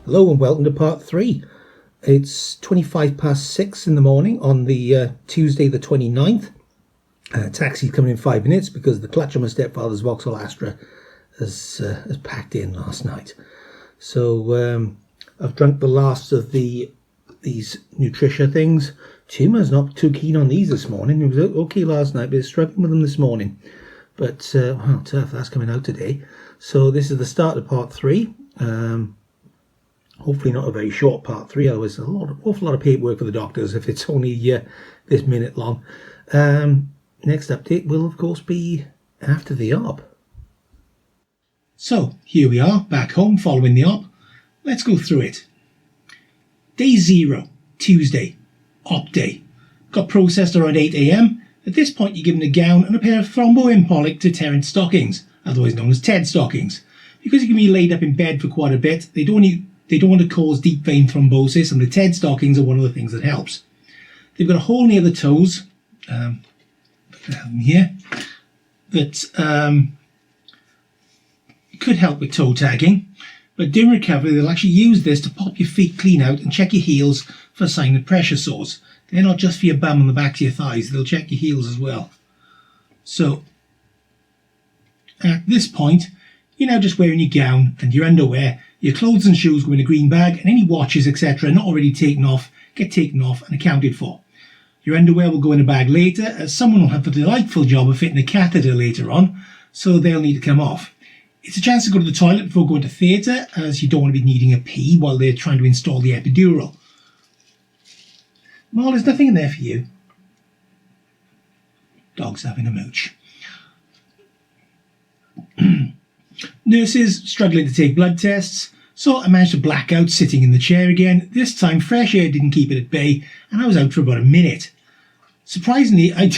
Hello and welcome to part 3. It's 6:25 in the morning on the Tuesday the 29th. Taxi's coming in 5 minutes because the clutch on my stepfather's Vauxhall Astra has packed in last night. So I've drunk the last of these Nutritia things. Tuma's not too keen on these this morning. It was okay last night, but he's struggling with them this morning. But well, tough, that's coming out today. So this is the start of part 3. Hopefully not a very short part 3, otherwise an awful lot of paperwork for the doctors if it's only this minute long. Next update will of course be after the op. So here we are back home following the op. Let's go through it. Day 0, Tuesday, op day. Got processed around 8 AM. At this point you're given a gown and a pair of thromboembolic deterrent stockings, otherwise known as TED stockings. Because you can be laid up in bed for quite a bit, they don't want to cause deep vein thrombosis, and the TED stockings are one of the things that helps. They've got a hole near the toes, here, that could help with toe tagging, but during recovery they'll actually use this to pop your feet clean out and check your heels for a sign of pressure sores. They're not just for your bum and the back of your thighs, they'll check your heels as well. So at this point you're now just wearing your gown and your underwear. Your clothes and shoes go in a green bag, and any watches, etc. not already taken off, get taken off and accounted for. Your underwear will go in a bag later, as someone will have the delightful job of fitting a catheter later on, so they'll need to come off. It's a chance to go to the toilet before going to theatre, as you don't want to be needing a pee while they're trying to install the epidural. Well, there's nothing in there for you. Dog's having a mooch. Nurses struggling to take blood tests, so I managed to black out sitting in the chair again. This time fresh air didn't keep it at bay, and I was out for about a minute. Surprisingly, the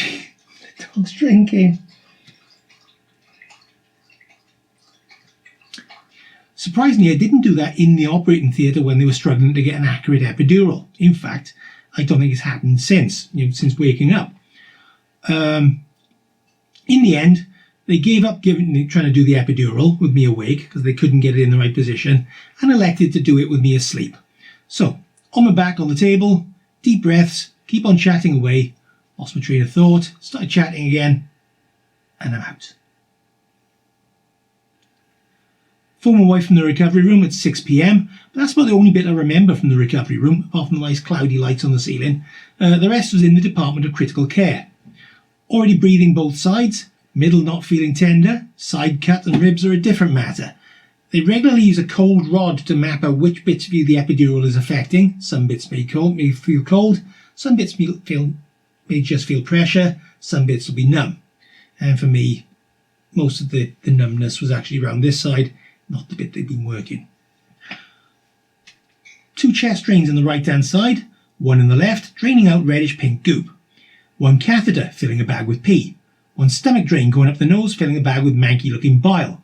dog's drinking. Surprisingly, I didn't do that in the operating theatre when they were struggling to get an accurate epidural. In fact, I don't think it's happened since waking up. In the end, they gave up trying to do the epidural with me awake because they couldn't get it in the right position, and elected to do it with me asleep. So, on my back on the table, deep breaths, keep on chatting away, lost my train of thought, started chatting again, and I'm out. Phoned my wife from the recovery room at 6 PM, but that's about the only bit I remember from the recovery room, apart from the nice cloudy lights on the ceiling. The rest was in the Department of Critical Care. Already breathing both sides. Middle not feeling tender, side cut and ribs are a different matter. They regularly use a cold rod to map out which bits of you the epidural is affecting. Some bits may feel cold, some bits may just feel pressure, some bits will be numb. And for me, most of the numbness was actually around this side, not the bit they've been working. 2 chest drains on the right hand side, 1 in the left, draining out reddish pink goop. 1 catheter filling a bag with pee. 1 stomach drain going up the nose, filling a bag with manky looking bile.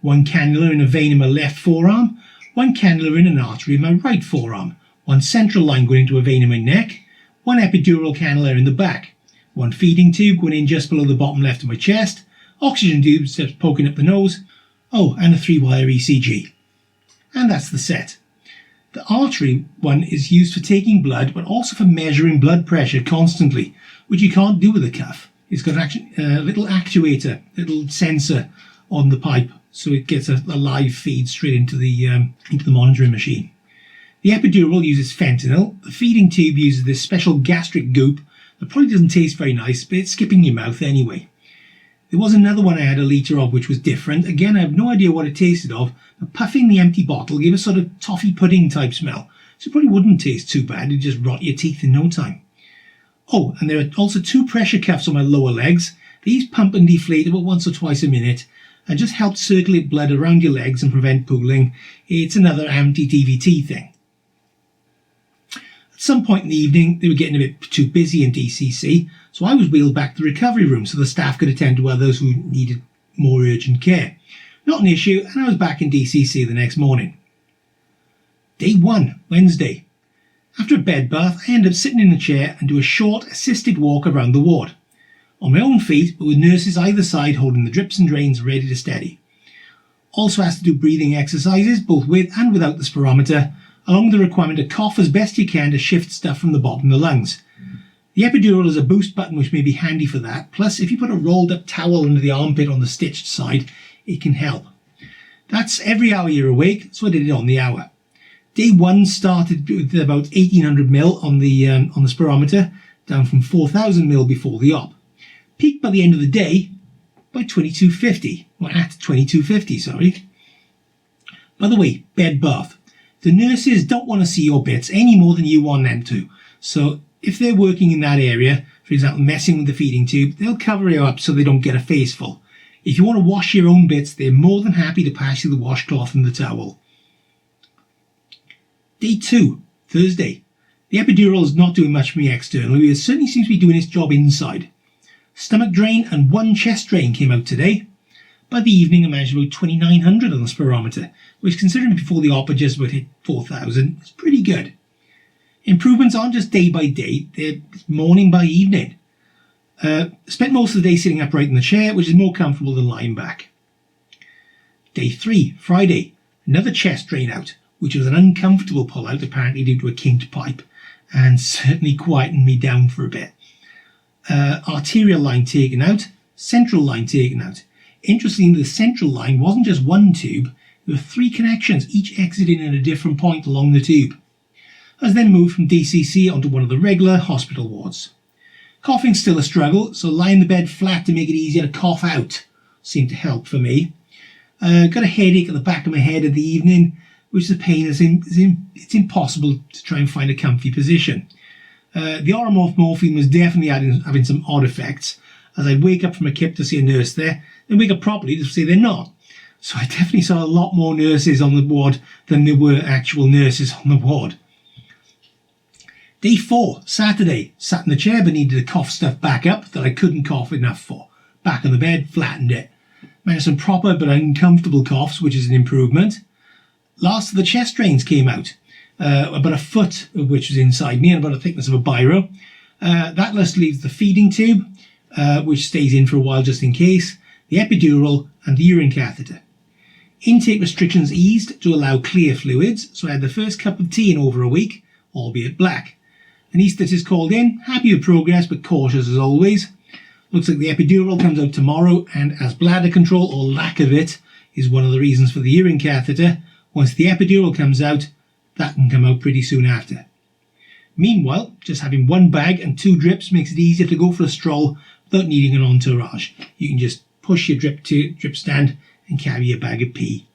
1 cannula in a vein in my left forearm. 1 cannula in an artery in my right forearm. 1 central line going into a vein in my neck. 1 epidural cannula in the back. 1 feeding tube going in just below the bottom left of my chest. Oxygen tubes poking up the nose. Oh, and a 3-wire ECG. And that's the set. The artery one is used for taking blood, but also for measuring blood pressure constantly, which you can't do with a cuff. It's got a little actuator, little sensor on the pipe, so it gets a live feed straight into the monitoring machine. The epidural uses fentanyl. The feeding tube uses this special gastric goop that probably doesn't taste very nice, but it's skipping your mouth anyway. There was another one I had a litre of which was different. Again, I have no idea what it tasted of, but puffing the empty bottle gave a sort of toffee pudding type smell, so it probably wouldn't taste too bad. It'd just rot your teeth in no time. Oh, and there are also 2 pressure cuffs on my lower legs. These pump and deflate about once or twice a minute and just help circulate blood around your legs and prevent pooling. It's another anti-DVT thing. At some point in the evening, they were getting a bit too busy in DCC, so I was wheeled back to the recovery room so the staff could attend to others who needed more urgent care. Not an issue, and I was back in DCC the next morning. Day 1, Wednesday. After a bed bath, I end up sitting in a chair and do a short assisted walk around the ward. On my own feet, but with nurses either side holding the drips and drains ready to steady. Also has to do breathing exercises, both with and without the spirometer, along with the requirement to cough as best you can to shift stuff from the bottom of the lungs. The epidural is a boost button which may be handy for that, plus if you put a rolled up towel under the armpit on the stitched side, it can help. That's every hour you're awake, so I did it on the hour. Day 1 started with about 1800 mil on the spirometer, down from 4000 mil before the op. Peaked by the end of the day by 2250, or at 2250, sorry. By the way, bed bath. The nurses don't want to see your bits any more than you want them to. So if they're working in that area, for example, messing with the feeding tube, they'll cover you up so they don't get a face full. If you want to wash your own bits, they're more than happy to pass you the washcloth and the towel. Day 2, Thursday. The epidural is not doing much for me externally, it certainly seems to be doing its job inside. Stomach drain and 1 chest drain came out today. By the evening I managed about 2900 on the spirometer, which considering before the op I just about hit 4000, is pretty good. Improvements aren't just day by day, they're morning by evening. Spent most of the day sitting upright in the chair, which is more comfortable than lying back. Day 3, Friday. Another chest drain out, which was an uncomfortable pull out apparently due to a kinked pipe, and certainly quietened me down for a bit. Arterial line taken out, central line taken out. Interestingly, the central line wasn't just one tube, there were 3 connections, each exiting at a different point along the tube. I was then moved from DCC onto one of the regular hospital wards. Coughing's still a struggle, so lying the bed flat to make it easier to cough out seemed to help for me. Got a headache at the back of my head in the evening, which is a pain as it's impossible to try and find a comfy position. The oromorph morphine was definitely having some odd effects, as I'd wake up from a kip to see a nurse there, then wake up properly to say they're not. So I definitely saw a lot more nurses on the ward than there were actual nurses on the ward. Day 4, Saturday. Sat in the chair but needed to cough stuff back up that I couldn't cough enough for. Back on the bed, flattened it. Managed some proper but uncomfortable coughs, which is an improvement. Last of the chest drains came out. About a foot of which was inside me and about the thickness of a biro. That list leaves the feeding tube, which stays in for a while just in case, the epidural and the urine catheter. Intake restrictions eased to allow clear fluids, so I had the first cup of tea in over a week, albeit black. Anaesthetist called in, happy with progress but cautious as always. Looks like the epidural comes out tomorrow, and as bladder control, or lack of it, is one of the reasons for the urine catheter, once the epidural comes out, that can come out pretty soon after. Meanwhile, just having 1 bag and 2 drips makes it easier to go for a stroll without needing an entourage. You can just push your drip stand and carry your bag of pee.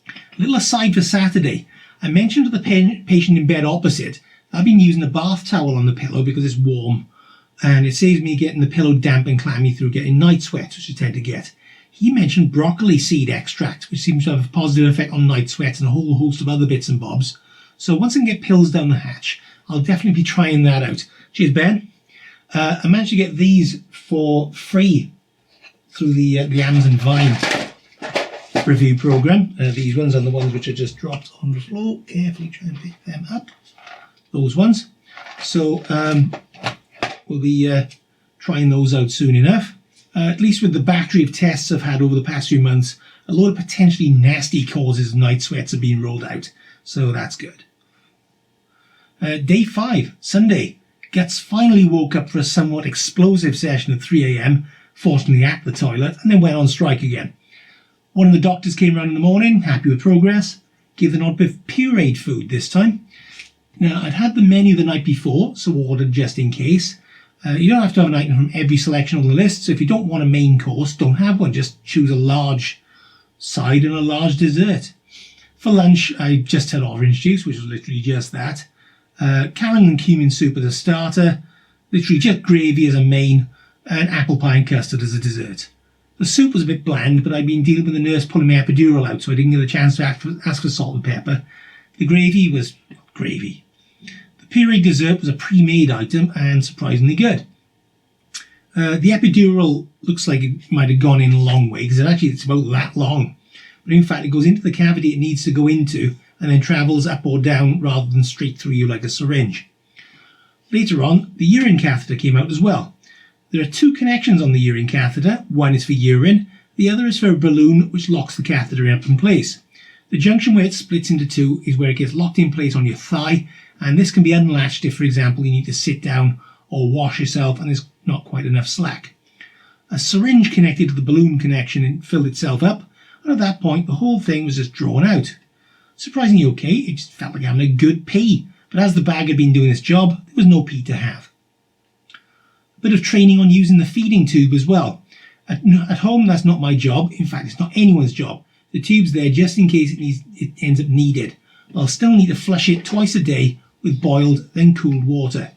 A little aside for Saturday. I mentioned to the patient in bed opposite I've been using a bath towel on the pillow because it's warm and it saves me getting the pillow damp and clammy through getting night sweats, which I tend to get. He mentioned broccoli seed extract, which seems to have a positive effect on night sweats and a whole host of other bits and bobs. So once I can get pills down the hatch, I'll definitely be trying that out. Cheers, Ben. I managed to get these for free through the Amazon Vine review program. These ones are the ones which are just dropped on the floor. Carefully try and pick them up. Those ones. So we'll be trying those out soon enough. At least with the battery of tests I've had over the past few months, a lot of potentially nasty causes of night sweats are being rolled out. So that's good. Day 5, Sunday. Guts finally woke up for a somewhat explosive session at 3 AM, fortunately at the toilet, and then went on strike again. One of the doctors came around in the morning, happy with progress, gave the nod with pureed food this time. Now, I'd had the menu the night before, so ordered just in case. You don't have to have an item from every selection on the list, so if you don't want a main course, don't have one. Just choose a large side and a large dessert. For lunch, I just had orange juice, which was literally just that. Carrot and cumin soup as a starter, literally just gravy as a main, and apple pie and custard as a dessert. The soup was a bit bland, but I'd been dealing with the nurse pulling my epidural out, so I didn't get a chance to ask for salt and pepper. The gravy was gravy. The pureed dessert was a pre-made item and surprisingly good. The epidural looks like it might have gone in a long way, because it's about that long. But in fact, it goes into the cavity it needs to go into, and then travels up or down rather than straight through you like a syringe. Later on, the urine catheter came out as well. There are 2 connections on the urine catheter. One is for urine, the other is for a balloon which locks the catheter up in place. The junction where it splits into two is where it gets locked in place on your thigh, and this can be unlatched if, for example, you need to sit down or wash yourself and there's not quite enough slack. A syringe connected to the balloon connection and filled itself up, and at that point the whole thing was just drawn out. Surprisingly okay, it just felt like having a good pee, but as the bag had been doing its job, there was no pee to have. A bit of training on using the feeding tube as well. At home, that's not my job. In fact, it's not anyone's job. The tube's there just in case it ends up needed. But I'll still need to flush it twice a day with boiled, then cooled water.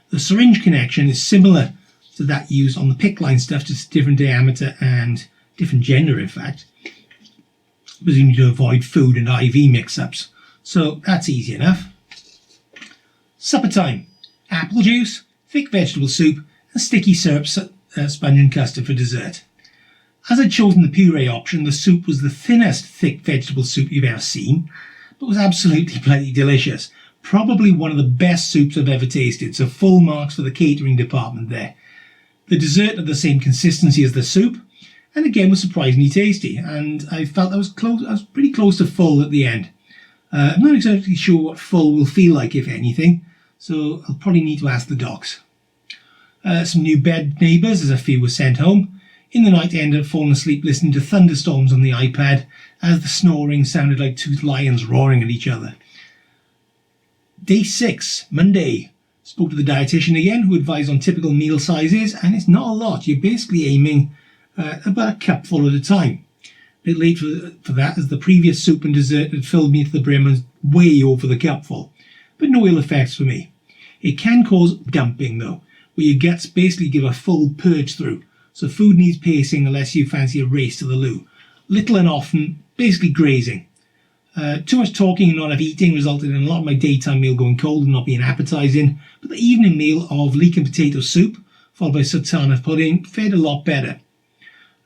The syringe connection is similar to that used on the PICC line stuff, just different diameter and different gender, in fact. Presumably to avoid food and IV mix-ups. So that's easy enough. Supper time. Apple juice, thick vegetable soup, and sticky syrup, sponge and custard for dessert. As I'd chosen the puree option, the soup was the thinnest thick vegetable soup you've ever seen, but was absolutely bloody delicious. Probably one of the best soups I've ever tasted, so full marks for the catering department there. The dessert had the same consistency as the soup, and again was surprisingly tasty, and I felt I was pretty close to full at the end. I'm not exactly sure what full will feel like, if anything, so I'll probably need to ask the docs. Some new bed neighbours as a few were sent home. In the night I ended up falling asleep listening to thunderstorms on the iPad as the snoring sounded like two lions roaring at each other. Day 6, Monday. Spoke to the dietitian again, who advised on typical meal sizes, and it's not a lot. You're basically aiming about a cupful at a time. A bit late for that, as the previous soup and dessert had filled me to the brim and was way over the cupful. But no ill effects for me. It can cause dumping though, where your guts basically give a full purge through, so food needs pacing unless you fancy a race to the loo. Little and often, basically grazing. Too much talking and not enough eating resulted in a lot of my daytime meal going cold and not being appetising, but the evening meal of leek and potato soup, followed by sultana pudding, fared a lot better.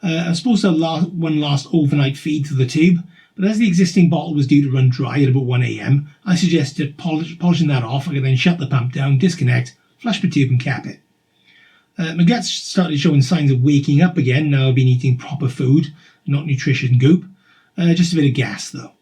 I was supposed to have one last overnight feed to the tube, but as the existing bottle was due to run dry at about 1 AM, I suggested polishing that off. I could then shut the pump down, disconnect, flush the tube and cap it. My guts started showing signs of waking up again. Now I've been eating proper food, not nutrition goop. Just a bit of gas though.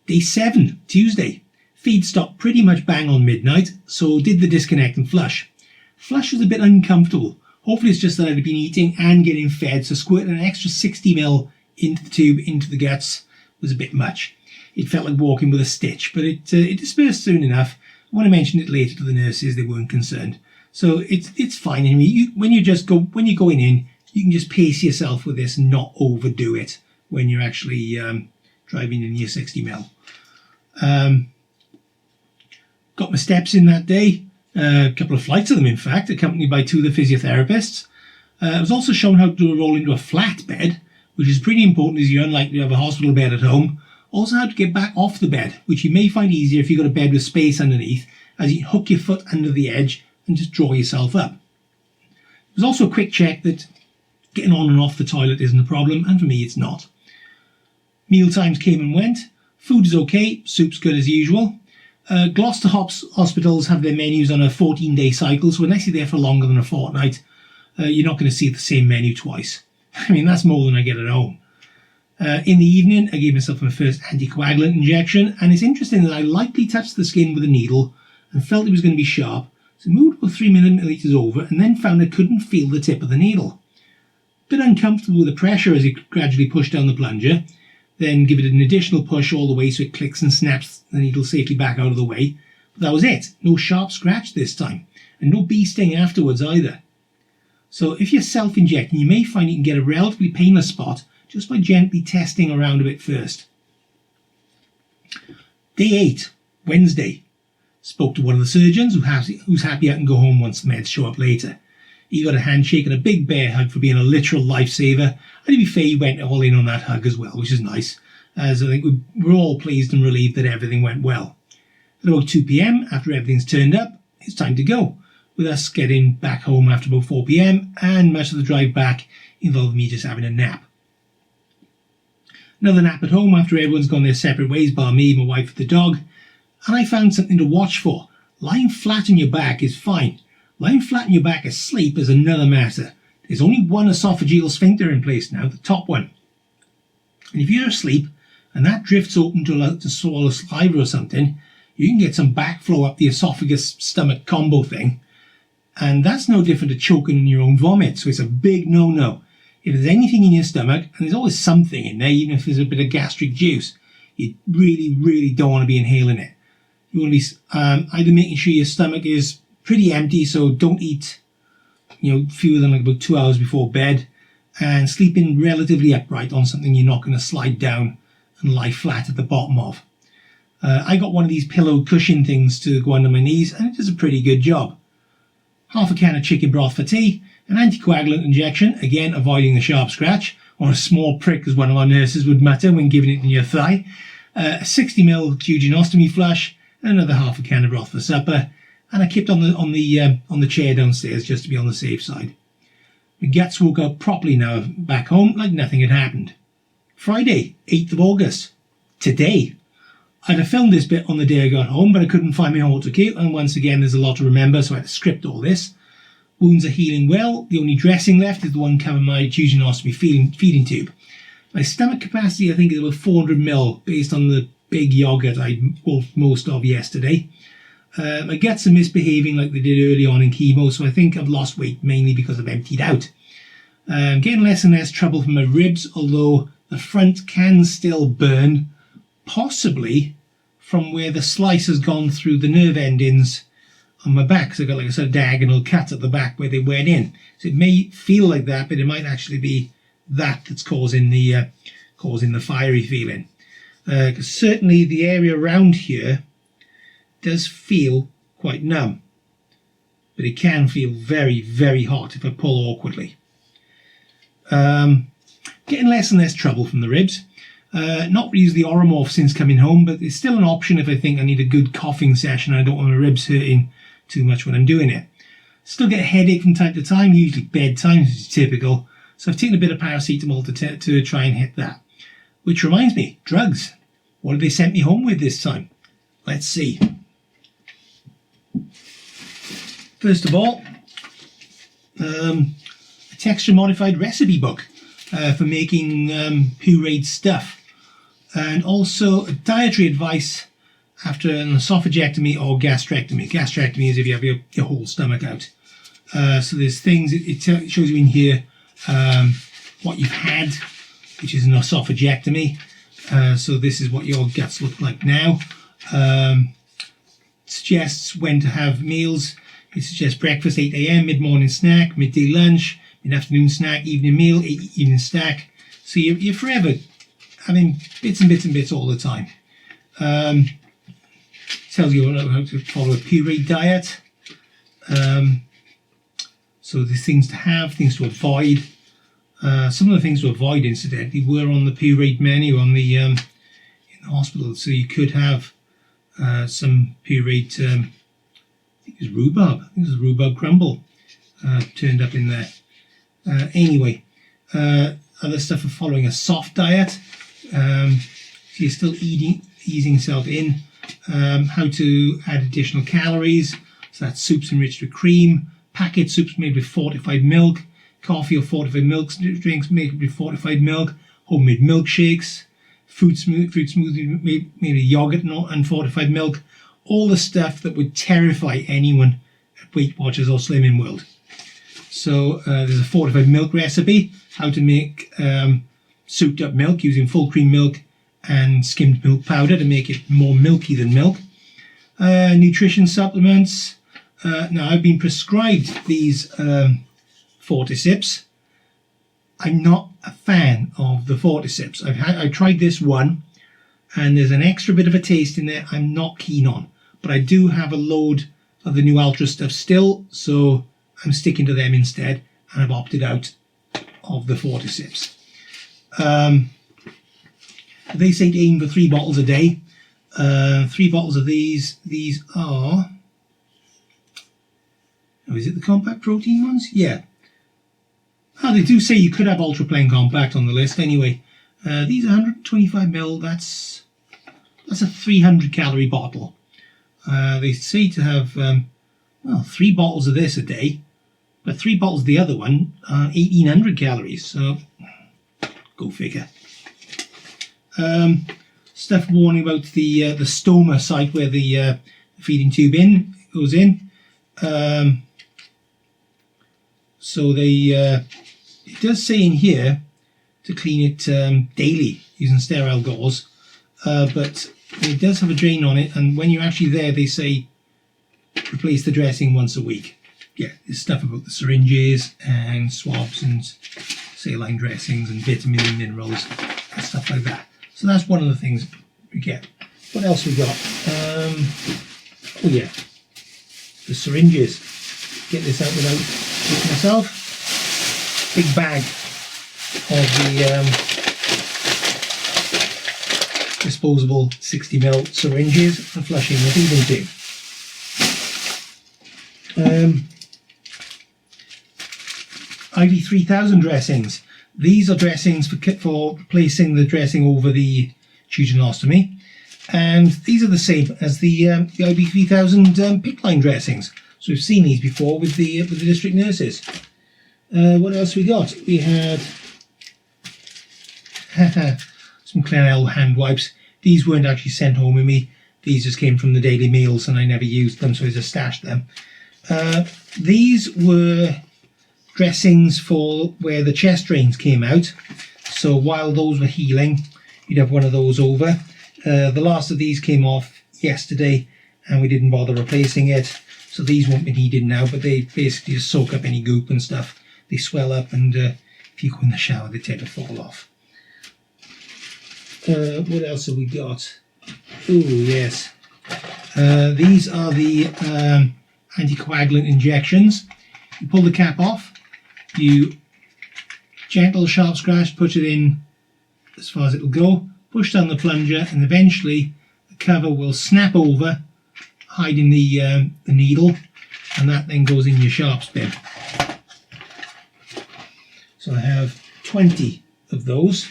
Day 7, Tuesday. Feed stopped pretty much bang on midnight, so did the disconnect and flush. Flush was a bit uncomfortable. Hopefully it's just that I'd been eating and getting fed, so squirting an extra 60ml into the tube, into the guts, was a bit much. It felt like walking with a stitch, but it dispersed soon enough. When I mentioned it later to the nurses, they weren't concerned. So it's fine. Anyway, when you're going in, you can just pace yourself with this and not overdo it when you're actually driving in your 60ml. Got my steps in that day. A couple of flights of them, in fact, accompanied by 2 of the physiotherapists. I was also shown how to roll into a flat bed, which is pretty important as you're unlikely to have a hospital bed at home. Also how to get back off the bed, which you may find easier if you've got a bed with space underneath, as you hook your foot under the edge and just draw yourself up. There's also a quick check that getting on and off the toilet isn't a problem, and for me it's not. Meal times came and went. Food is okay, soup's good as usual. Gloucester hospitals have their menus on a 14-day cycle, so unless you're there for longer than a fortnight, you're not going to see the same menu twice. I mean, that's more than I get at home. In the evening, I gave myself my first anticoagulant injection, and it's interesting that I lightly touched the skin with a needle and felt it was going to be sharp, so moved about 3 millimetres over and then found I couldn't feel the tip of the needle. A bit uncomfortable with the pressure as it gradually pushed down the plunger, then give it an additional push all the way so it clicks and snaps the needle safely back out of the way. But that was it. No sharp scratch this time, and no bee sting afterwards either. So if you're self-injecting, you may find you can get a relatively painless spot just by gently testing around a bit first. Day 8, Wednesday. Spoke to one of the surgeons who's happy I can go home once the meds show up later. He got a handshake and a big bear hug for being a literal lifesaver, and to be fair, he went all in on that hug as well, which is nice, as I think we're all pleased and relieved that everything went well. At about 2 PM, after everything's turned up, it's time to go, with us getting back home after about 4 PM, and much of the drive back involved me just having a nap. Another nap at home after everyone's gone their separate ways, bar me, my wife and the dog, and I found something to watch for. Lying flat on your back is fine. Lying flat on your back asleep is another matter. There's only one esophageal sphincter in place now, the top one. And if you're asleep and that drifts open to swallow saliva or something, you can get some backflow up the esophagus stomach combo thing. And that's no different to choking in your own vomit. So it's a big no-no. If there's anything in your stomach, and there's always something in there, even if there's a bit of gastric juice, you really, really don't want to be inhaling it. You want to be either making sure your stomach is pretty empty, so don't eat, fewer than like about 2 hours before bed, and sleeping relatively upright on something you're not going to slide down and lie flat at the bottom of. I got one of these pillow cushion things to go under my knees, and it does a pretty good job. Half a can of chicken broth for tea, an anticoagulant injection, again avoiding the sharp scratch, or a small prick as one of our nurses would mutter when giving it in your thigh, a 60ml jejunostomy flush, and another half a can of broth for supper, and I kept on the chair downstairs just to be on the safe side. My guts woke up properly now back home like nothing had happened. Friday, 8th of August. Today. I'd have filmed this bit on the day I got home, but I couldn't find my autocue, and once again there's a lot to remember, so I had to script all this. Wounds are healing well. The only dressing left is the one covering my jejunostomy feeding tube. My stomach capacity, I think, is about 400ml, based on the big yoghurt I wolfed most of yesterday. My guts are misbehaving like they did early on in chemo, so I think I've lost weight mainly because I've emptied out. I'm getting less and less trouble from my ribs, although the front can still burn, possibly from where the slice has gone through the nerve endings on my back. So I've got like a sort of diagonal cut at the back where they went in. So it may feel like that, but it might actually be that's causing the fiery feeling. Because certainly the area around here does feel quite numb, but it can feel very, very hot if I pull awkwardly. Getting less and less trouble from the ribs. Not used the Oromorph since coming home, but it's still an option if I think I need a good coughing session and I don't want my ribs hurting too much when I'm doing it. Still get a headache from time to time, usually bedtime, which is typical. So I've taken a bit of paracetamol to try and hit that. Which reminds me, drugs. What have they sent me home with this time? Let's see. First of all, a texture modified recipe book for making pureed stuff. And also dietary advice after an oesophagectomy or gastrectomy. Gastrectomy is if you have your whole stomach out. So there's things, it shows you in here what you've had, which is an oesophagectomy. So this is what your guts look like now. Suggests when to have meals. It suggests breakfast 8 a.m, mid-morning snack, midday lunch, mid-afternoon snack, evening meal, evening snack. So you're forever having bits and bits and bits all the time. Tells you how to follow a pureed diet. So there's things to have, things to avoid. Some of the things to avoid, incidentally, were on the pureed menu in the hospital. So you could have some pureed, I think it was rhubarb. I think it was rhubarb crumble turned up in there. Anyway, other stuff for following a soft diet. So you're still easing yourself in. How to add additional calories. So that's soups enriched with cream, packet soups made with fortified milk, coffee or fortified milk drinks made with fortified milk, homemade milkshakes, fruit smoothie made with yogurt and fortified milk. All the stuff that would terrify anyone at Weight Watchers or Slimming World. So there's a fortified milk recipe, how to make souped up milk using full cream milk and skimmed milk powder to make it more milky than milk. Nutrition supplements. Now I've been prescribed these Forticips. I'm not a fan of the Forticips. I tried this one and there's an extra bit of a taste in there I'm not keen on. But I do have a load of the new Ultra stuff still, so I'm sticking to them instead, and I've opted out of the Forticips. They say to aim for 3 bottles a day. 3 bottles of these. These are... Oh, is it the compact protein ones? Yeah. Oh, they do say you could have Ultra Plain Compact on the list anyway. These are 125ml. That's a 300 calorie bottle. They say to have 3 bottles of this a day, but 3 bottles of the other one are 1800 calories. So go figure. Stuff warning about the stoma site where the feeding tube goes in. So it does say in here to clean it daily using sterile gauze, but it does have a drain on it, and when you're actually there they say replace the dressing once a week. Yeah, there's stuff about the syringes and swabs and saline dressings and vitamins and minerals and stuff like that. So that's one of the things we get. What else we got? Oh yeah, the syringes. Get this out without doing myself. Big bag of the disposable 60ml syringes for flushing the feeding tube. IV 3000 dressings. These are dressings for placing the dressing over the jejunostomy, and these are the same as the IV 3000 PICC line dressings. So we've seen these before with the district nurses. What else we got? We had some Clenel hand wipes. These weren't actually sent home with me. These just came from the daily meals and I never used them, so I just stashed them. These were dressings for where the chest drains came out. So while those were healing, you'd have one of those over. The last of these came off yesterday and we didn't bother replacing it. So these won't be needed now, but they basically just soak up any goop and stuff. They swell up, and if you go in the shower, they tend to fall off. What else have we got? Oh, yes. These are the anticoagulant injections. You pull the cap off, you gentle sharp scratch, put it in as far as it'll go, push down the plunger, and eventually the cover will snap over, hiding the needle, and that then goes in your sharps bin. So I have 20 of those.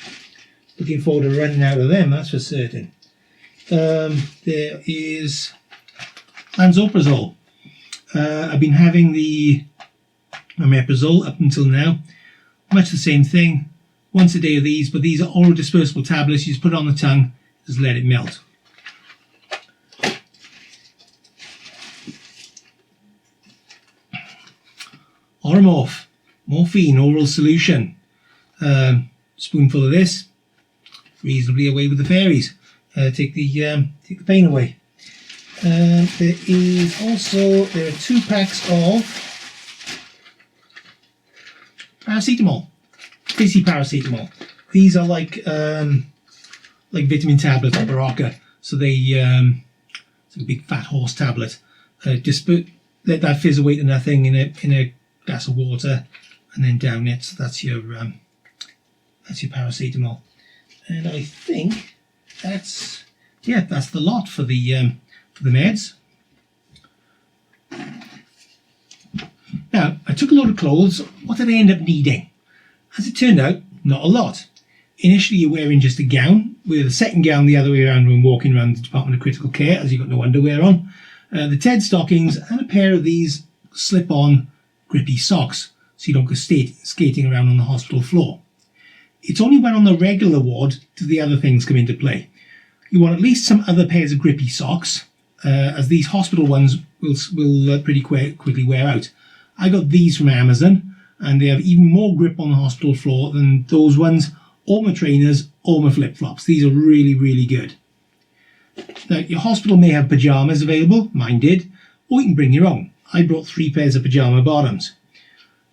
Looking forward to running out of them, that's for certain. There is lansoprazole. I've been having the omeprazole up until now. Much the same thing. Once a day of these, but these are oral dispersible tablets. You just put it on the tongue, just let it melt. Oromorph, morphine oral solution. Spoonful of this, reasonably away with the fairies. Take the pain away. There are 2 packs of paracetamol, fizzy paracetamol. These are like vitamin tablets or Baraka. So it's a big fat horse tablet. Just let that fizz away to nothing in a glass of water, and then down it. So that's your paracetamol. And I think that's the lot for the meds. Now, I took a load of clothes. What did I end up needing? As it turned out, not a lot. Initially, you're wearing just a gown, with a second gown the other way around when walking around the Department of Critical Care, as you've got no underwear on, the TED stockings, and a pair of these slip-on grippy socks, so you don't go skating around on the hospital floor. It's only when on the regular ward do the other things come into play. You want at least some other pairs of grippy socks, as these hospital ones will pretty quickly wear out. I got these from Amazon, and they have even more grip on the hospital floor than those ones, or my trainers, or my flip-flops. These are really, really good. Now, your hospital may have pyjamas available, mine did, or you can bring your own. I brought 3 pairs of pyjama bottoms.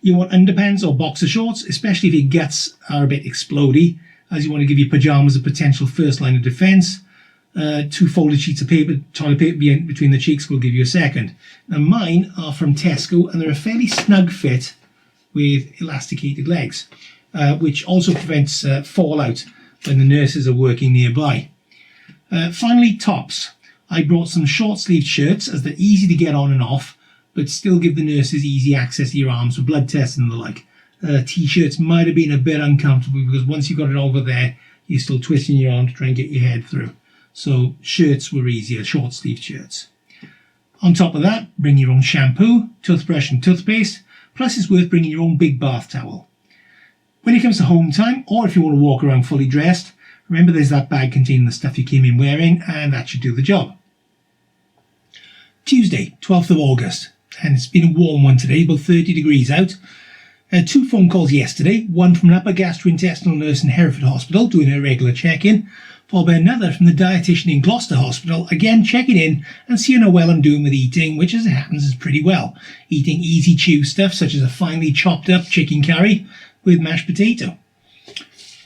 You want underpants or boxer shorts, especially if your guts are a bit explodey, as you want to give your pyjamas a potential first line of defence. 2 folded sheets of paper, toilet paper between the cheeks will give you a second. Now mine are from Tesco, and they're a fairly snug fit with elasticated legs, which also prevents fallout when the nurses are working nearby. Finally, tops. I brought some short-sleeved shirts, as they're easy to get on and off, but still give the nurses easy access to your arms for blood tests and the like. T-shirts might have been a bit uncomfortable, because once you've got it over there, you're still twisting your arm to try and get your head through. So shirts were easier, short-sleeved shirts. On top of that, bring your own shampoo, toothbrush and toothpaste, plus it's worth bringing your own big bath towel. When it comes to home time, or if you want to walk around fully dressed, Remember, there's that bag containing the stuff you came in wearing, and that should do the job. Tuesday, 12th of August, and it's been a warm one today, about 30 degrees out. 2 phone calls yesterday, one from an upper gastrointestinal nurse in Hereford Hospital doing a regular check-in, followed by another from the dietitian in Gloucester Hospital, again checking in and seeing how well I'm doing with eating, which as it happens is pretty well. Eating easy chew stuff such as a finely chopped up chicken curry with mashed potato.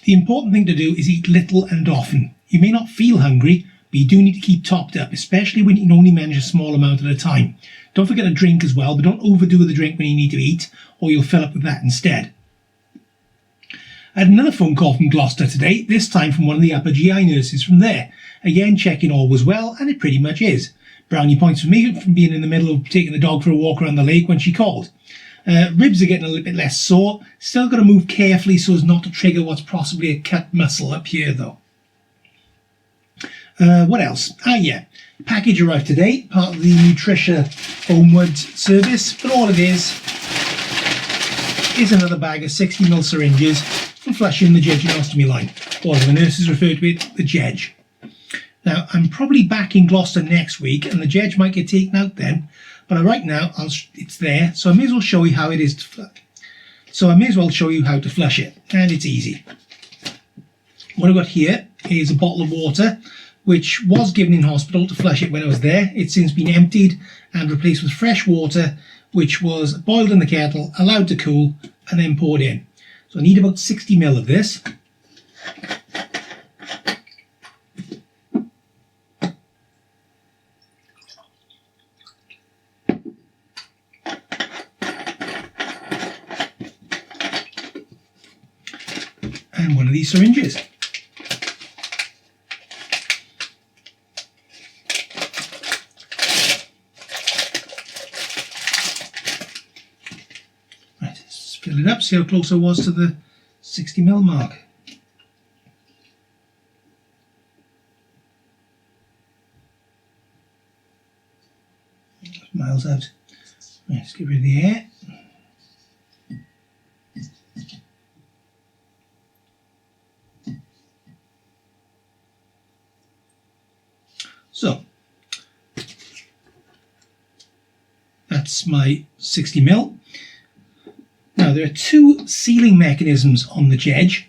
The important thing to do is eat little and often. You may not feel hungry, but you do need to keep topped up, especially when you can only manage a small amount at a time. Don't forget to drink as well, but don't overdo the drink when you need to eat, or you'll fill up with that instead. I had another phone call from Gloucester today, this time from one of the upper GI nurses from there. Again, checking all was well, and it pretty much is. Brownie points for me from being in the middle of taking the dog for a walk around the lake when she called. Ribs are getting a little bit less sore. Still got to move carefully so as not to trigger what's possibly a cut muscle up here though. What else? Package arrived today, part of the Nutricia Homeward service, but all it is another bag of 60ml syringes for flushing the jejunostomy line, or as the nurses refer to it, the jej. Now, I'm probably back in Gloucester next week, and the jej might get taken out then, but right now it's there, so I may as well show you how it is to flush. So I may as well show you how to flush it, and it's easy. What I've got here is a bottle of water, which was given in hospital to flush it when I was there. It's since been emptied and replaced with fresh water, which was boiled in the kettle, allowed to cool, and then poured in. So I need about 60ml of this. And one of these syringes. Fill it up, see how close I was to the 60ml mark. Miles out. Right, let's get rid of the air. So, that's my 60ml. Now there are 2 sealing mechanisms on the jej,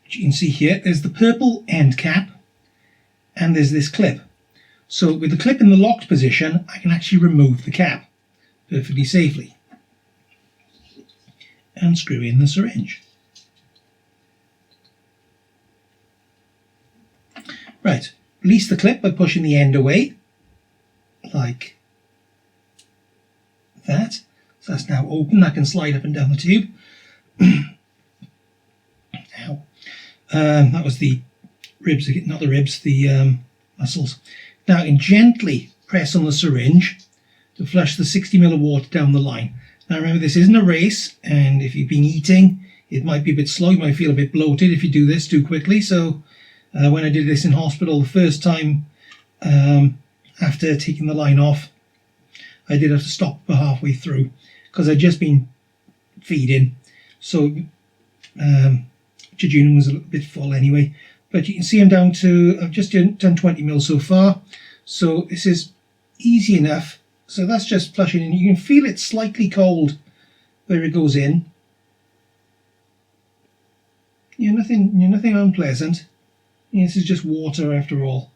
which you can see here. There's the purple end cap and there's this clip. So with the clip in the locked position, I can actually remove the cap perfectly safely and screw in the syringe. Right, release the clip by pushing the end away, like that. So that's now open. I can slide up and down the tube. Ow. That was the ribs, not the ribs, the muscles. Now I can gently press on the syringe to flush the 60ml of water down the line. Now remember, this isn't a race, and if you've been eating, it might be a bit slow. You might feel a bit bloated if you do this too quickly. So when I did this in hospital the first time, after taking the line off, I did have to stop for halfway through, because I'd just been feeding, so jejunum was a little bit full anyway. But you can see I'm down to, I've just done 20ml so far, so this is easy enough. So that's just flushing in. You can feel it slightly cold where it goes in. Nothing unpleasant. This is just water after all.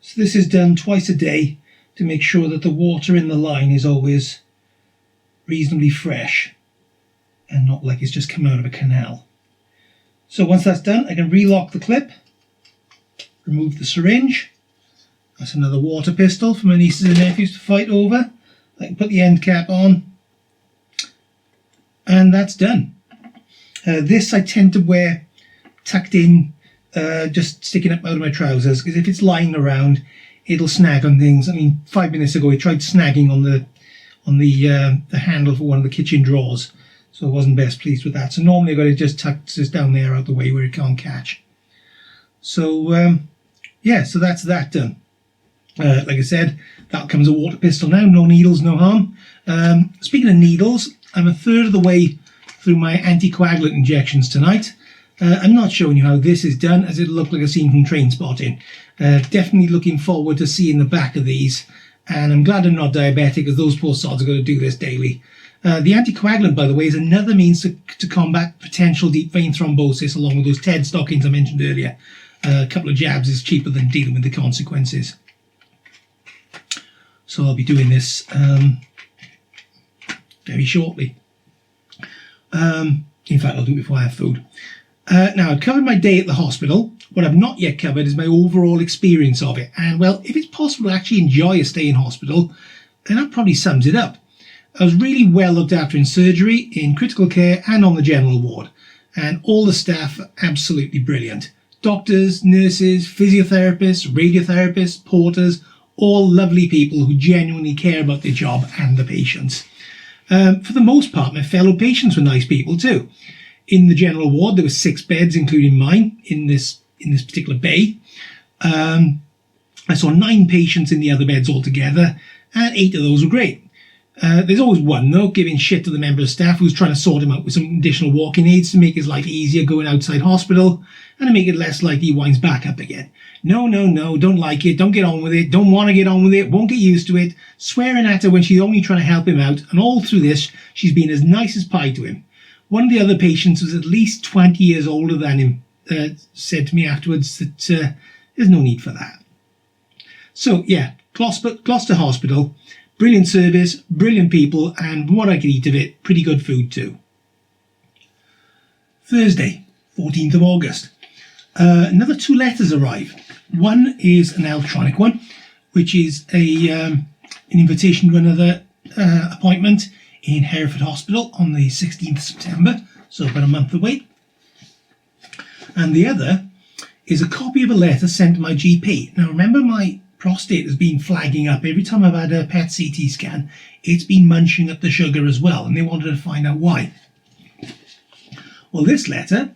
So this is done twice a day to make sure that the water in the line is always reasonably fresh and not like it's just come out of a canal. So once that's done, I can relock the clip, remove the syringe. That's another water pistol for my nieces and nephews to fight over. I can put the end cap on, and that's done. This I tend to wear tucked in, just sticking up out of my trousers, because if it's lying around, it'll snag on things. I mean, 5 minutes ago, it tried snagging on the handle for one of the kitchen drawers, so I wasn't best pleased with that. So normally I've got to just tuck this down there out the way where it can't catch. So yeah, so that's that done. Like I said, that comes a water pistol now, no needles, no harm. Speaking of needles, I'm a third of the way through my anticoagulant injections tonight. I'm not showing you how this is done, as it looked like a scene from Train Spotting. Definitely looking forward to seeing the back of these, and I'm glad I'm not diabetic, as those poor sods are going to do this daily. The anticoagulant, by the way, is another means to combat potential deep vein thrombosis, along with those TED stockings I mentioned earlier. A couple of jabs is cheaper than dealing with the consequences. So I'll be doing this very shortly. In fact, I'll do it before I have food. Now, I've covered my day at the hospital. What I've not yet covered is my overall experience of it. And, well, if it's possible to actually enjoy a stay in hospital, then that probably sums it up. I was really well looked after in surgery, in critical care, and on the general ward. And all the staff are absolutely brilliant. Doctors, nurses, physiotherapists, radiotherapists, porters, all lovely people who genuinely care about their job and the patients. For the most part, my fellow patients were nice people too. In the general ward, there were 6 beds, including mine, in this particular bay. I saw 9 patients in the other beds altogether, and 8 of those were great. There's always one, though, giving shit to the member of staff who's trying to sort him out with some additional walking aids to make his life easier going outside hospital and to make it less likely he winds back up again. No, don't like it, don't get on with it, don't want to get on with it, won't get used to it, swearing at her when she's only trying to help him out, and all through this, she's been as nice as pie to him. One of the other patients was at least 20 years older than him, said to me afterwards that there's no need for that. So, yeah, Gloucester Hospital, brilliant service, brilliant people, and from what I could eat of it, pretty good food too. Thursday, 14th of August. Another 2 letters arrive. One is an electronic one, which is an invitation to another appointment in Hereford Hospital on the 16th of September, so about a month away. And the other is a copy of a letter sent to my GP. Now, remember, my prostate has been flagging up. Every time I've had a PET CT scan, it's been munching up the sugar as well, and they wanted to find out why. Well, this letter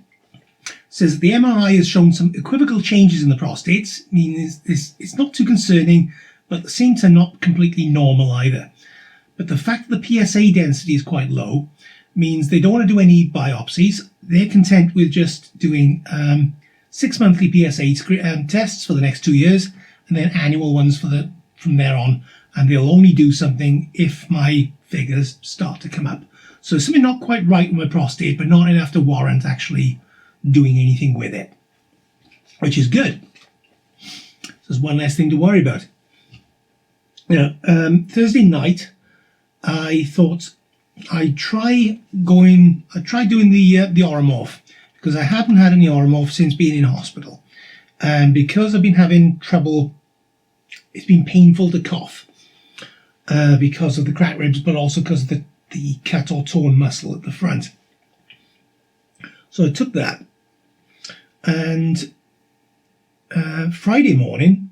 says that the MRI has shown some equivocal changes in the prostates, meaning it's not too concerning, but at the same time not completely normal either. But the fact that the PSA density is quite low means they don't want to do any biopsies. They're content with just doing 6 monthly PSA tests for the next 2 years, and then annual ones from there on. And they'll only do something if my figures start to come up. So something not quite right with my prostate, but not enough to warrant actually doing anything with it, which is good. So there's one less thing to worry about. Now, Thursday night, I thought I'd try doing the Oromorph, because I haven't had any Oromorph since being in hospital. And because I've been having trouble, it's been painful to cough because of the cracked ribs, but also because of the cut or torn muscle at the front. So I took that, and Friday morning,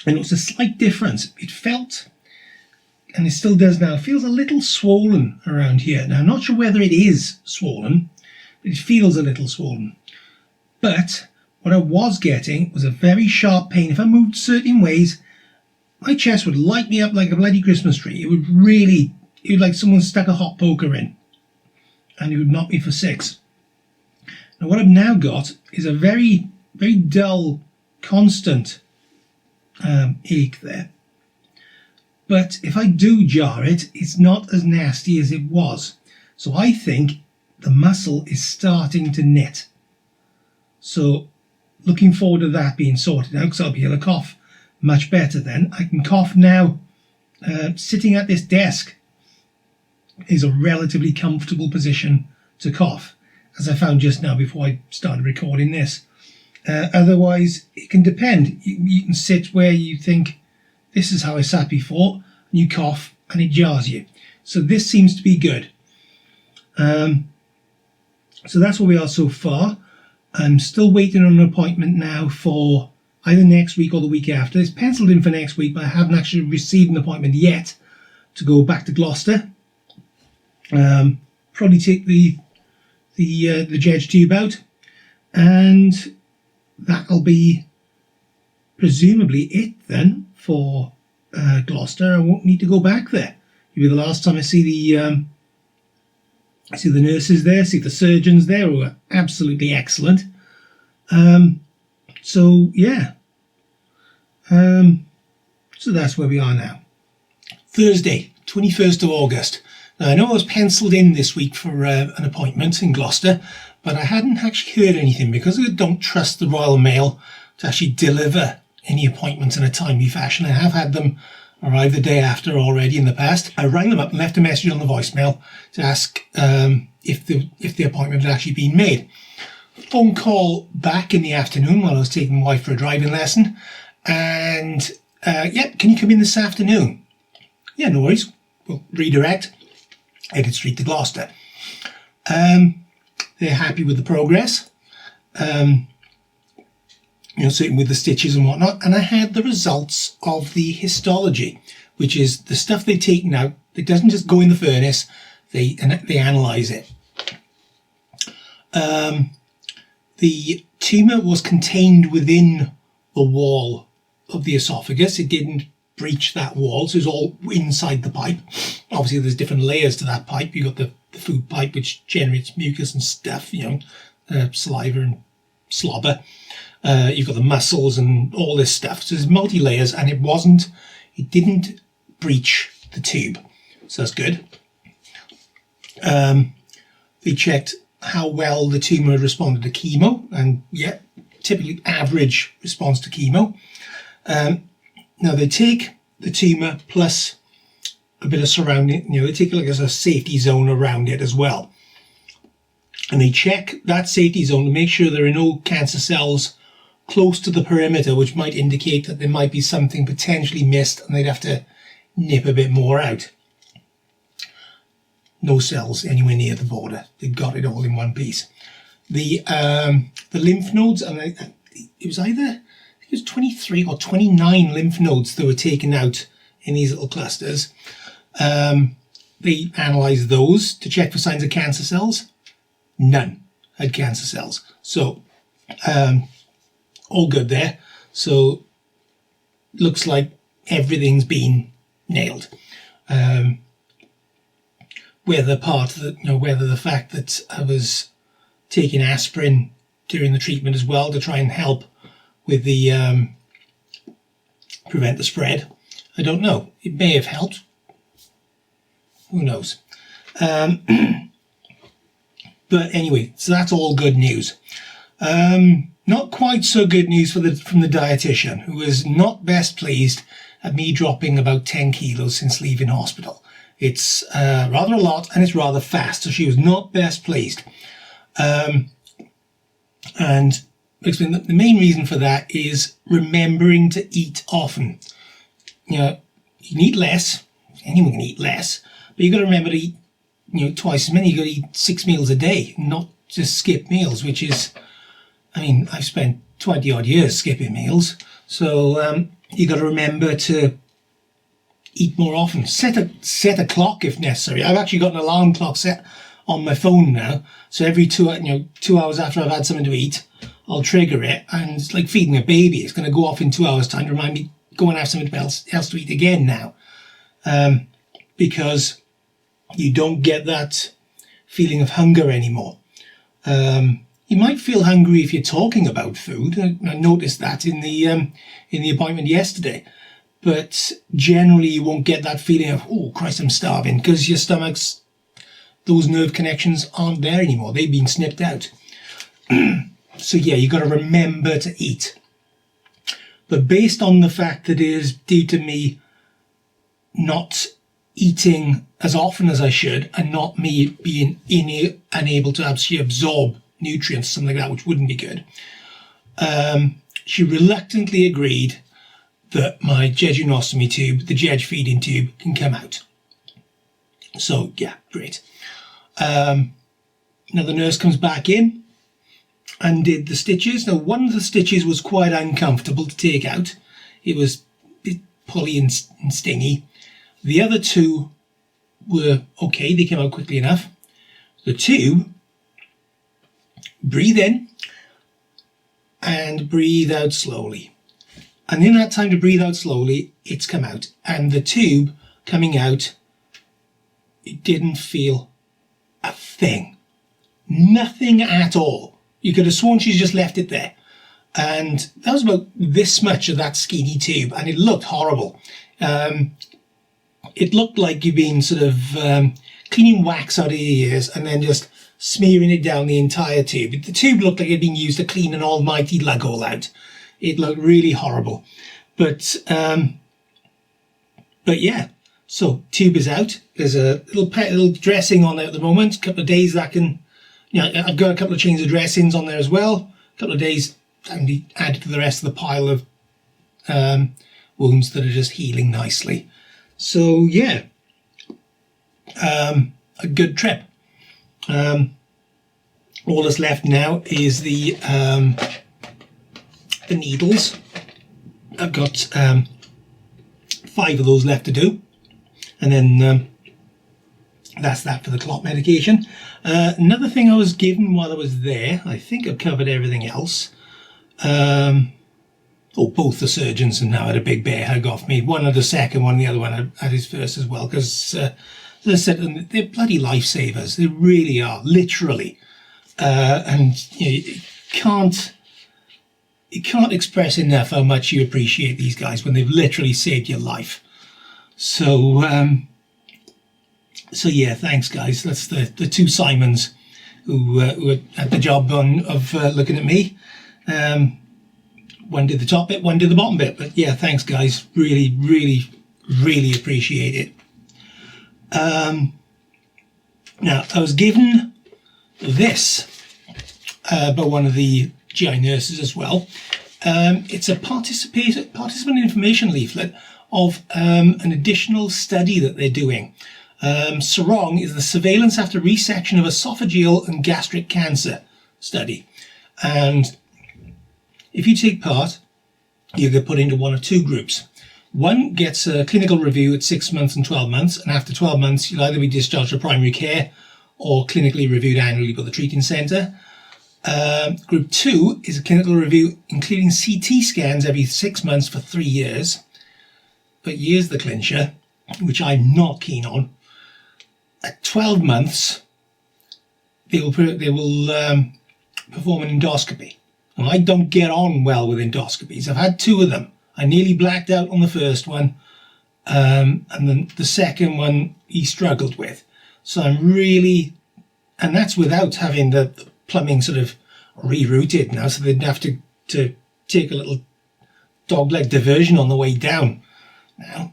I noticed a slight difference. It felt, and it still does now, feels a little swollen around here. Now, I'm not sure whether it is swollen, but it feels a little swollen. But what I was getting was a very sharp pain. If I moved certain ways, my chest would light me up like a bloody Christmas tree. It would like someone stuck a hot poker in, and it would knock me for 6. Now, what I've now got is a very, very dull, constant ache there. But if I do jar it, it's not as nasty as it was. So I think the muscle is starting to knit. So looking forward to that being sorted out, because I'll be able to cough much better then. I can cough now. Sitting at this desk is a relatively comfortable position to cough, as I found just now before I started recording this. Otherwise, it can depend. You can sit where you think, this is how I sat before, and you cough and it jars you. So this seems to be good. So that's where we are so far. I'm still waiting on an appointment now for either next week or the week after. It's penciled in for next week, but I haven't actually received an appointment yet to go back to Gloucester. Probably take the Jej tube out, and that'll be presumably it then for Gloucester. I won't need to go back there. It'll be the last time I see the nurses there, see the surgeons there, who are absolutely excellent. So yeah, so that's where we are now. Thursday, 21st of August. Now I know I was penciled in this week for an appointment in Gloucester, but I hadn't actually heard anything because I don't trust the Royal Mail to actually deliver any appointments in a timely fashion. I have had them arrive the day after already in the past. I rang them up and left a message on the voicemail to ask if the appointment had actually been made. Phone call back in the afternoon while I was taking my wife for a driving lesson, and yeah, can you come in this afternoon? Yeah, no worries. We'll redirect, headed straight to Gloucester. They're happy with the progress, certainly with the stitches and whatnot. And I had the results of the histology, which is the stuff they've taken out. It doesn't just go in the furnace. They analyse it. The tumour was contained within the wall of the esophagus. It didn't breach that wall, so it was all inside the pipe. Obviously, there's different layers to that pipe. You've got the food pipe, which generates mucus and stuff, saliva and slobber. You've got the muscles and all this stuff. So there's multi-layers, and it didn't breach the tube. So that's good. They checked how well the tumour responded to chemo, and yeah, typically average response to chemo. Now they take the tumour plus a bit of surrounding, they take like a safety zone around it as well. And they check that safety zone to make sure there are no cancer cells close to the perimeter, which might indicate that there might be something potentially missed and they'd have to nip a bit more out. No cells anywhere near the border. They got it all in one piece. The lymph nodes, and it was either 23 or 29 lymph nodes that were taken out in these little clusters. They analysed those to check for signs of cancer cells. None had cancer cells. So all good there. So looks like everything's been nailed. Whether the fact that I was taking aspirin during the treatment as well to try and help with the prevent the spread, I don't know. It may have helped. Who knows? But anyway, so that's all good news. Not quite so good news from the dietitian, who is not best pleased at me dropping about 10 kilos since leaving hospital. It's rather a lot, and it's rather fast, so she was not best pleased. And the main reason for that is remembering to eat often. You can eat less. Anyone can eat less, but you've got to remember to eat, twice as many. You've got to eat 6 meals a day, not just skip meals, which is, I've spent 20 odd years skipping meals. So you've got to remember to eat more often. Set a clock if necessary. I've actually got an alarm clock set on my phone now. So every 2 hours after I've had something to eat, I'll trigger it, and it's like feeding a baby. It's going to go off in 2 hours' time to remind me, go and have something else to eat again now. Because you don't get that feeling of hunger anymore. You might feel hungry if you're talking about food. I noticed that in the appointment yesterday. But generally you won't get that feeling of, oh Christ, I'm starving, because your stomach's, those nerve connections aren't there anymore. They've been snipped out. So yeah, you've got to remember to eat. But based on the fact that it is due to me not eating as often as I should, and not me being unable to actually absorb nutrients, something like that, which wouldn't be good, she reluctantly agreed that my jejunostomy tube, the jej feeding tube, can come out. So yeah, great. Now the nurse comes back in and did the stitches. Now one of the stitches was quite uncomfortable to take out. It was a bit pulley and stingy. The other two were okay, they came out quickly enough. The tube, breathe in and breathe out slowly. And in that time to breathe out slowly, it's come out. And the tube coming out, it didn't feel a thing. Nothing at all. You could have sworn she's just left it there. And that was about this much of that skinny tube, and it looked horrible. It looked like you'd been sort of cleaning wax out of your ears and then just smearing it down the entire tube. The tube looked like it had been used to clean an almighty lug hole out. It looked really horrible. But yeah, so tube is out. There's a little dressing on there at the moment. A couple of days that can, I've got a couple of chains of dressings on there as well. A couple of days that can be added to the rest of the pile of wounds that are just healing nicely. So yeah, a good trip. All that's left now is the needles. I've got 5 of those left to do, and then that's that for the clot medication. Another thing I was given while I was there, I think I've covered everything else. Both the surgeons have now had a big bear hug off me. One had a second one, the other one had his first as well, because as I said, they're bloody lifesavers. They really are, literally. And you can't express enough how much you appreciate these guys when they've literally saved your life. So yeah, thanks guys. That's the 2 Simons who had the job of looking at me. One did the top bit, one did the bottom bit. But yeah, thanks guys. Really, really, really appreciate it. Now, I was given this by one of the GI nurses as well. It's a participant information leaflet of an additional study that they're doing. SARONG is the Surveillance After Resection of Oesophageal and Gastric Cancer study. And if you take part, you get put into one of 2 groups. One gets a clinical review at 6 months and 12 months, and after 12 months, you'll either be discharged to primary care or clinically reviewed annually by the treating centre. Group 2 is a clinical review, including CT scans every 6 months for 3 years. But here's the clincher, which I'm not keen on. At 12 months, they will perform an endoscopy. And I don't get on well with endoscopies. I've had 2 of them. I nearly blacked out on the first one, and then the second one he struggled with. So I'm really, and that's without having the plumbing sort of rerouted now, so they'd have to take a little dogleg diversion on the way down now.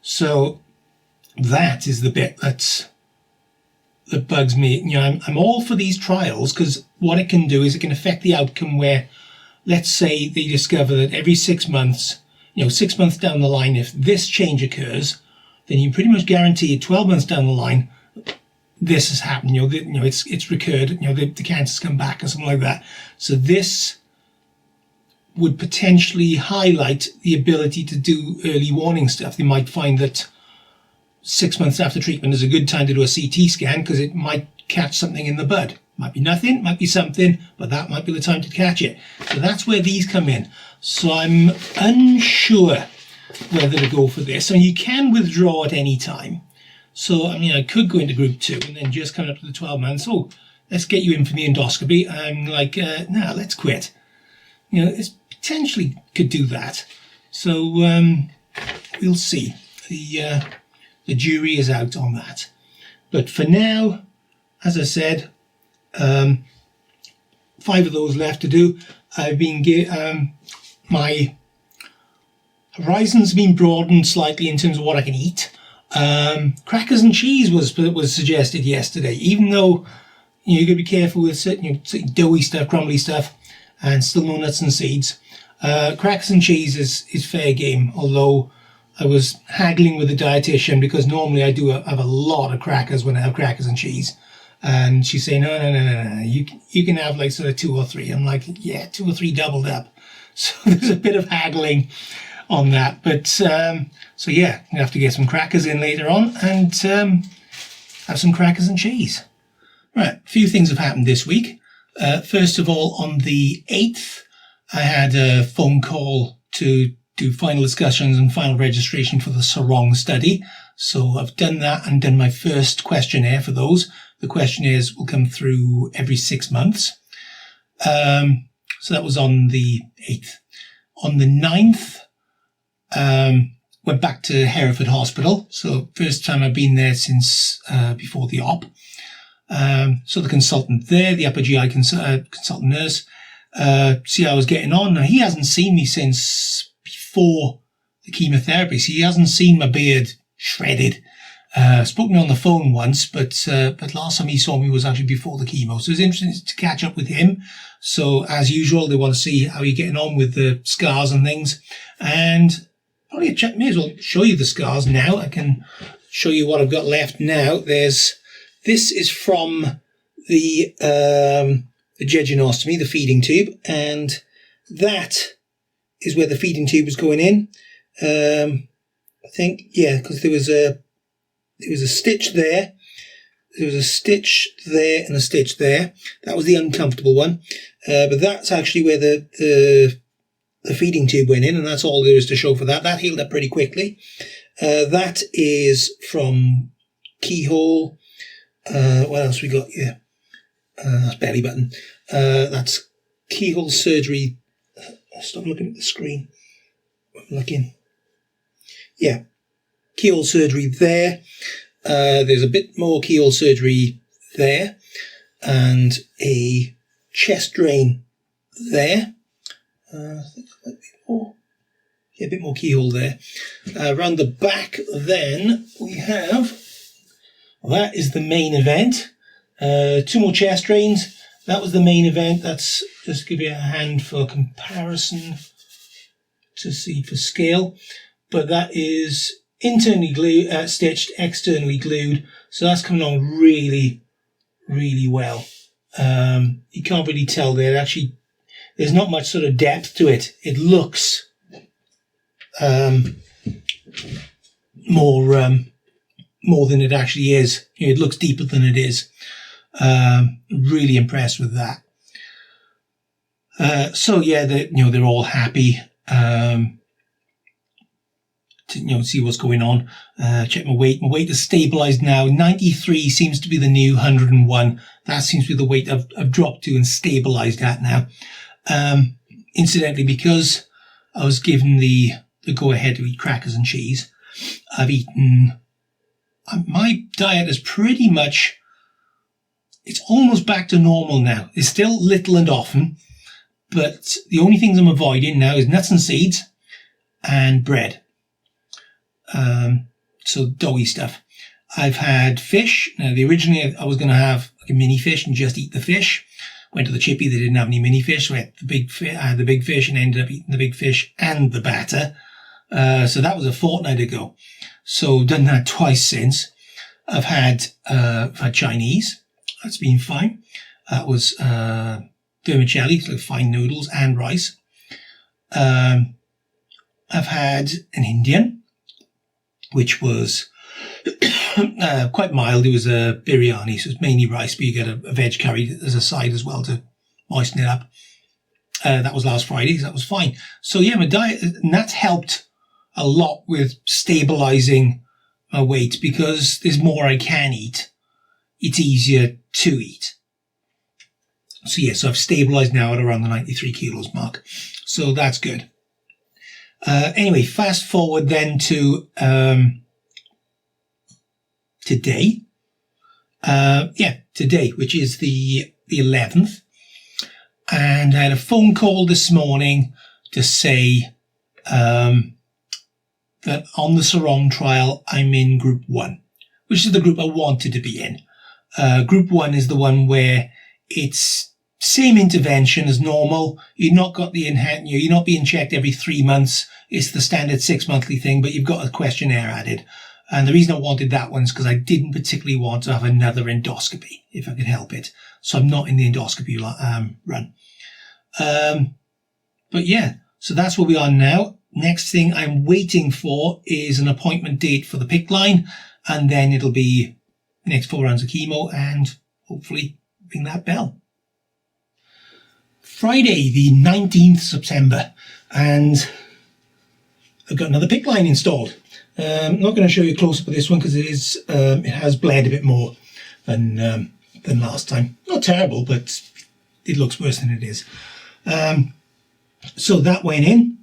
So that is the bit that bugs me. I'm all for these trials, because what it can do is it can affect the outcome where, let's say they discover that every 6 months, 6 months down the line, if this change occurs, then you pretty much guarantee 12 months down the line, this has happened, it's recurred, the cancer's come back or something like that. So this would potentially highlight the ability to do early warning stuff. They might find that 6 months after treatment is a good time to do a CT scan, because it might catch something in the bud. Might be nothing, might be something, but that might be the time to catch it. So that's where these come in. So I'm unsure whether to go for this. I mean, you can withdraw at any time. So, I could go into group 2 and then just come up to the 12 months. Oh, let's get you in for the endoscopy. I'm like, nah, let's quit. It potentially could do that. So, we'll see. The jury is out on that. But for now, as I said, 5 of those left to do. I've been my horizons been broadened slightly in terms of what I can eat. Crackers and cheese was suggested yesterday, even though you've got to be careful with certain doughy stuff, crumbly stuff, and still no nuts and seeds. Crackers and cheese is fair game, although I was haggling with the dietitian, because normally I do have a lot of crackers when I have crackers and cheese. And she's saying, no, you can have like sort of 2 or 3. I'm like, yeah, 2 or 3 doubled up. So there's a bit of haggling on that. But, so yeah, I'm going to have to get some crackers in later on and have some crackers and cheese. Right, a few things have happened this week. First of all, on the 8th, I had a phone call to do final discussions and final registration for the SARONG study. So I've done that and done my first questionnaire for those. The questionnaires will come through every 6 months. So that was on the 8th. On the 9th, went back to Hereford Hospital. So first time I've been there since before the op. So the consultant there, the upper GI consultant nurse, see how I was getting on. Now, he hasn't seen me since before the chemotherapy. So he hasn't seen my beard shredded. Spoke to me on the phone once, but last time he saw me was actually before the chemo. So it was interesting to catch up with him. So as usual, they want to see how you're getting on with the scars and things. And probably may as well show you the scars now. I can show you what I've got left now. This is from the jejunostomy, the feeding tube, and that is where the feeding tube was going in. I think, yeah, because there was a stitch there. There was a stitch there and a stitch there. That was the uncomfortable one. But that's actually where the feeding tube went in, and that's all there is to show for that. That healed up pretty quickly. That is from keyhole. What else we got here? That's belly button. That's keyhole surgery. Stop looking at the screen. I'm looking. Yeah. Keyhole surgery there. There's a bit more keyhole surgery there, and a chest drain there. I think a bit more. Yeah, a bit more keyhole there. Around the back, then we have. Well, that is the main event. 2 more chest drains. That was the main event. That's just give you a hand for comparison to see for scale. But that is internally stitched, externally glued. So that's coming on really, really well. You can't really tell there. Actually, there's not much sort of depth to it. It looks more than it actually is. You know, it looks deeper than it is. Really impressed with that. So yeah, they're all happy. To see what's going on. Check my weight. My weight is stabilized now. 93 seems to be the new 101. That seems to be the weight I've dropped to and stabilized at now. Incidentally, because I was given the go ahead to eat crackers and cheese, I've eaten. My diet is pretty much. It's almost back to normal now. It's still little and often, but the only things I'm avoiding now is nuts and seeds and bread. So doughy stuff. I've had fish. Now, originally I was going to have like a mini fish and just eat the fish. Went to the chippy, they didn't have any mini fish, so I had the big fish and ended up eating the big fish and the batter. So that was a fortnight ago. So done that twice since. I've had Chinese. That's been fine. That was vermicelli, so fine noodles and rice. I've had an Indian, which was quite mild. It was a biryani, so it's mainly rice, but you get a veg curry as a side as well to moisten it up. That was last Friday, so that was fine. So yeah, my diet, and that's helped a lot with stabilizing my weight because there's more I can eat. It's easier to eat. So yeah, so I've stabilized now at around the 93 kilos mark. So that's good. Anyway, fast forward then to today. Today, which is the 11th. And I had a phone call this morning to say that on the SARONG trial, I'm in group 1, which is the group I wanted to be in. Group 1 is the one where it's same intervention as normal. You've not got you're not being checked every 3 months. It's the standard 6 monthly thing, but you've got a questionnaire added. And the reason I wanted that one is because I didn't particularly want to have another endoscopy, if I could help it. So I'm not in the endoscopy run. But yeah, so that's where we are now. Next thing I'm waiting for is an appointment date for the PICC line, and then it'll be next 4 rounds of chemo and hopefully ring that bell. Friday, the 19th September, and I've got another PICC line installed. I'm not going to show you a close-up of this one because it has bled a bit more than last time. Not terrible, but it looks worse than it is. So that went in.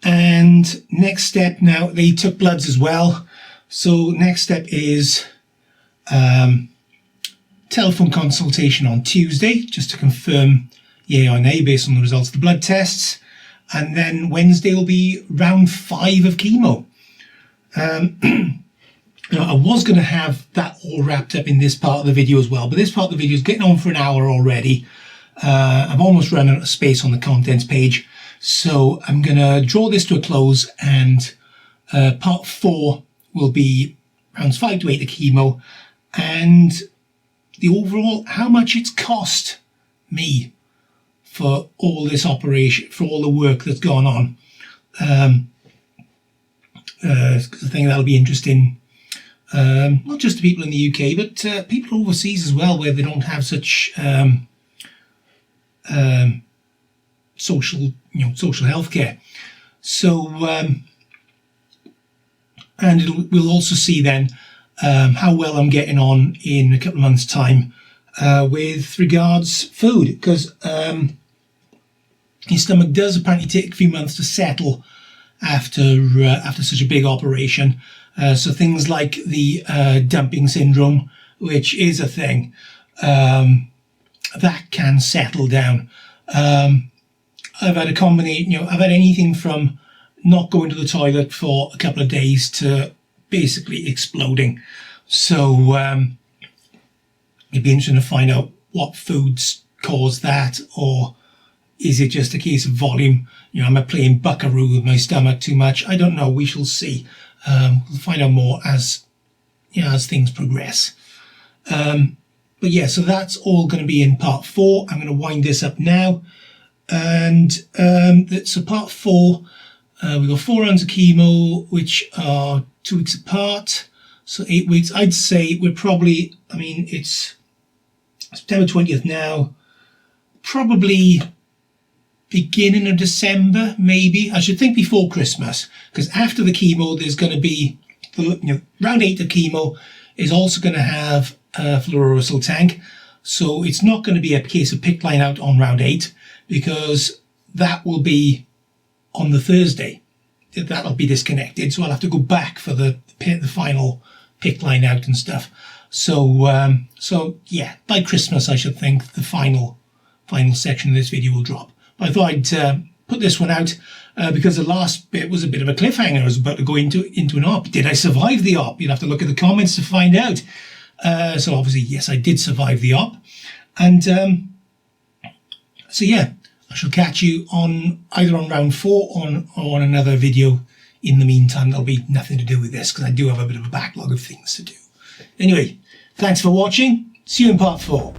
And next step now, they took bloods as well. So next step is telephone consultation on Tuesday, just to confirm yay or nay based on the results of the blood tests. And then Wednesday will be round 5 of chemo. Now, I was going to have that all wrapped up in this part of the video as well, but this part of the video is getting on for an hour already. I've almost run out of space on the contents page, so I'm going to draw this to a close, and part 4 will be rounds 5 to 8 of chemo, and the overall, how much it's cost me for all this operation, for all the work that's gone on. I think that'll be interesting, not just to people in the UK, but people overseas as well, where they don't have such social healthcare. So, and we'll also see then how well I'm getting on in a couple of months' time with regards food, because your stomach does apparently take a few months to settle after such a big operation. So things like the dumping syndrome, which is a thing, that can settle down. I've had a combination, I've had anything from not going to the toilet for a couple of days to basically exploding. So it'd be interesting to find out what foods cause that, or is it just a case of volume? Am I playing buckaroo with my stomach too much? I don't know. We shall see. We'll find out more as things progress. But yeah, so that's all going to be in part 4. I'm going to wind this up now. And so part 4, we've got 4 rounds of chemo, which are 2 weeks apart. So 8 weeks. I'd say we're probably, it's September 20th now. Probably beginning of December, maybe. I should think before Christmas, because after the chemo, there's going to be, round 8 of chemo is also going to have a fluorouracil tank. So it's not going to be a case of PICC line out on round 8, because that will be on the Thursday. That'll be disconnected. So I'll have to go back for the final PICC line out and stuff. So, yeah, by Christmas, I should think the final section of this video will drop. But I thought I'd put this one out because the last bit was a bit of a cliffhanger. I was about to go into an op. Did I survive the op? You'll have to look at the comments to find out. So obviously, yes, I did survive the op. And so yeah, I shall catch you either on round 4 or on another video. In the meantime, there'll be nothing to do with this because I do have a bit of a backlog of things to do. Anyway, thanks for watching. See you in part 4.